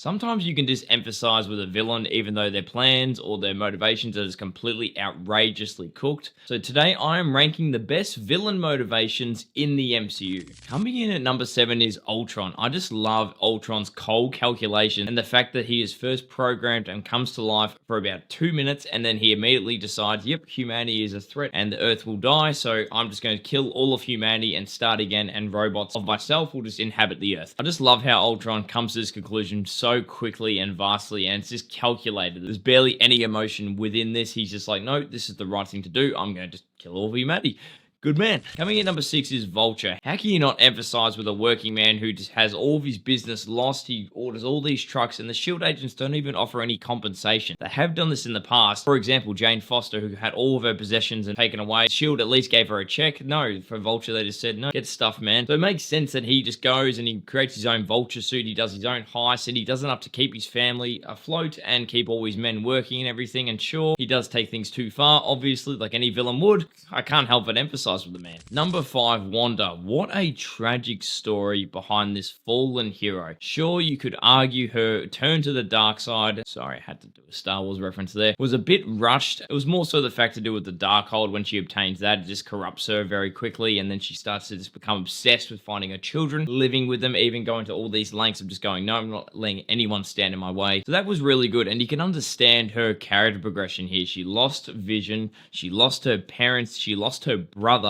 Sometimes you can just emphasize with a villain, even though their plans or their motivations are just completely outrageously cooked. So today I am ranking the best villain motivations in the MCU. Coming in at number 7 is Ultron. I just love Ultron's cold calculation and the fact that he is first programmed and comes to life for about 2 minutes, and then he immediately decides, yep, humanity is a threat and the Earth will die, so I'm just going to kill all of humanity and start again, and robots of myself will just inhabit the Earth. I just love how Ultron comes to this conclusion so quickly and vastly, and it's just calculated. There's barely any emotion within this. He's just like, no, this is the right thing to do. I'm going to just kill all of humanity. Good man. Coming in number 6 is Vulture. How can you not emphasize with a working man who just has all of his business lost? He orders all these trucks, and the SHIELD agents don't even offer any compensation. They have done this in the past. For example, Jane Foster, who had all of her possessions and taken away. SHIELD at least gave her a check. No, for Vulture, they just said, no, get stuff, man. So it makes sense that he just goes and he creates his own Vulture suit. He does his own heist, and he doesn't have to keep his family afloat and keep all his men working and everything. And sure, he does take things too far, obviously, like any villain would. I can't help but emphasize with the man. Number 5, Wanda. What a tragic story behind this fallen hero. Sure, you could argue her turn to the dark side, sorry, I had to do a Star Wars reference there, was a bit rushed. It was more so the fact to do with the Darkhold. When she obtains that, it just corrupts her very quickly, and then she starts to just become obsessed with finding her children, living with them, even going to all these lengths of just going, no, I'm not letting anyone stand in my way. So that was really good, and you can understand her character progression here. She lost Vision, she lost her parents, she lost her brother.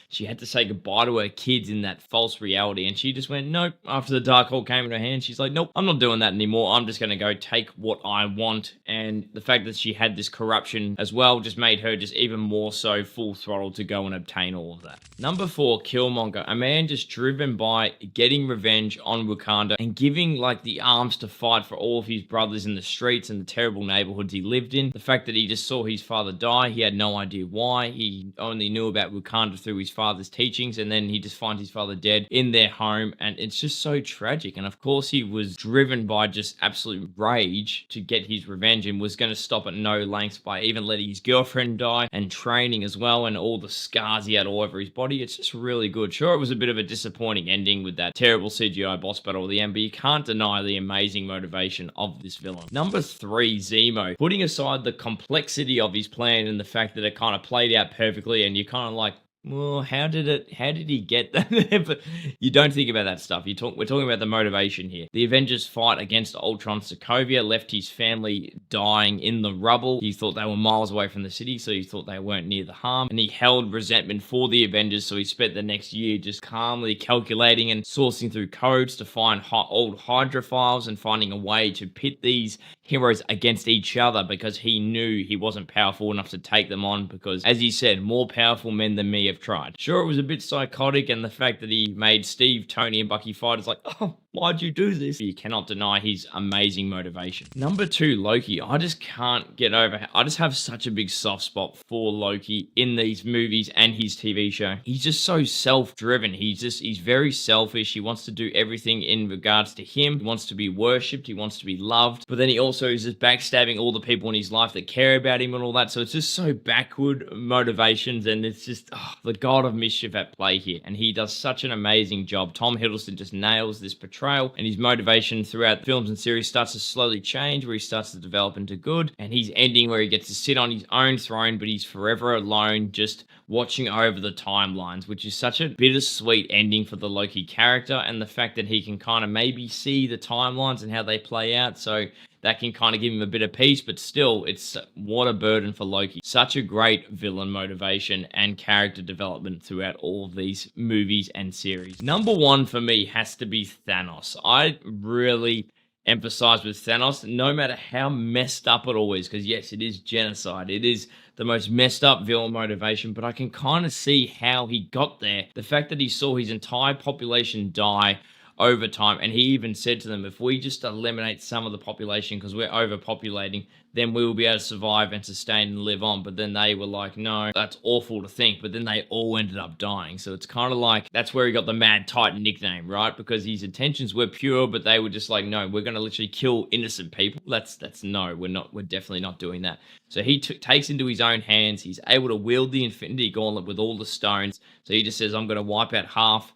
She had to say goodbye to her kids in that false reality, and she just went, nope. After the Darkhold came in her hand, she's like, nope, I'm not doing that anymore. I'm just going to go take what I want. And the fact that she had this corruption as well just made her just even more so full throttle to go and obtain all of that. Number 4, Killmonger. A man just driven by getting revenge on Wakanda and giving like the arms to fight for all of his brothers in the streets and the terrible neighborhoods he lived in. The fact that he just saw his father die, he had no idea why. He only knew about Wakanda through his father's teachings, and then he just finds his father dead in their home, and it's just so tragic. And of course he was driven by just absolute rage to get his revenge, and was going to stop at no lengths by even letting his girlfriend die, and training as well, and all the scars he had all over his body. It's just really good. Sure, it was a bit of a disappointing ending with that terrible CGI boss battle at the end, but you can't deny the amazing motivation of this villain. Number 3, Zemo. Putting aside the complexity of his plan and the fact that it kind of played out perfectly, and you're kind of like, well, how did he get that? But you don't think about that stuff. We're talking about the motivation here. The Avengers fight against Ultron Sokovia left his family dying in the rubble. He thought they were miles away from the city, so he thought they weren't near the harm. And he held resentment for the Avengers, so he spent the next year just calmly calculating and sourcing through codes to find old Hydra files and finding a way to pit these heroes against each other, because he knew he wasn't powerful enough to take them on, because, as he said, more powerful men than me have tried. Sure, it was a bit psychotic, and the fact that he made Steve, Tony, and Bucky fight is like, oh, why'd you do this? You cannot deny his amazing motivation. Number 2, Loki. I just can't get over. I just have such a big soft spot for Loki in these movies and his TV show. He's just so self-driven. He's very selfish. He wants to do everything in regards to him. He wants to be worshipped. He wants to be loved. But then he also is just backstabbing all the people in his life that care about him and all that. So it's just so backward motivations, and it's just the god of mischief at play here. And he does such an amazing job. Tom Hiddleston just nails this portrayal, and his motivation throughout films and series starts to slowly change, where he starts to develop into good, and he's ending where he gets to sit on his own throne, but he's forever alone, just watching over the timelines, which is such a bittersweet ending for the Loki character, and the fact that he can kind of maybe see the timelines and how they play out, so that can kind of give him a bit of peace, but still, it's what a burden for Loki. Such a great villain motivation and character development throughout all of these movies and series. Number 1 for me has to be Thanos. I really emphasize with Thanos, no matter how messed up it all is, because yes, it is genocide. It is the most messed up villain motivation, but I can kind of see how he got there. The fact that he saw his entire population die over time, and he even said to them, if we just eliminate some of the population because we're overpopulating, then we will be able to survive and sustain and live on. But then they were like, no, that's awful to think. But then they all ended up dying. So it's kind of like, that's where he got the Mad Titan nickname, right? Because his intentions were pure, but they were just like, no, we're going to literally kill innocent people. That's no, we're definitely not doing that. So he takes into his own hands. He's able to wield the Infinity Gauntlet with all the stones. So he just says, I'm going to wipe out half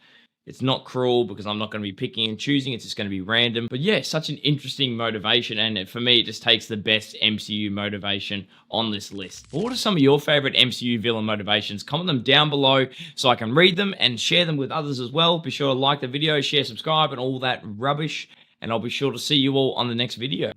It's not cruel because I'm not going to be picking and choosing. It's just going to be random. But yeah, such an interesting motivation. And for me, it just takes the best MCU motivation on this list. But what are some of your favorite MCU villain motivations? Comment them down below so I can read them and share them with others as well. Be sure to like the video, share, subscribe, and all that rubbish. And I'll be sure to see you all on the next video.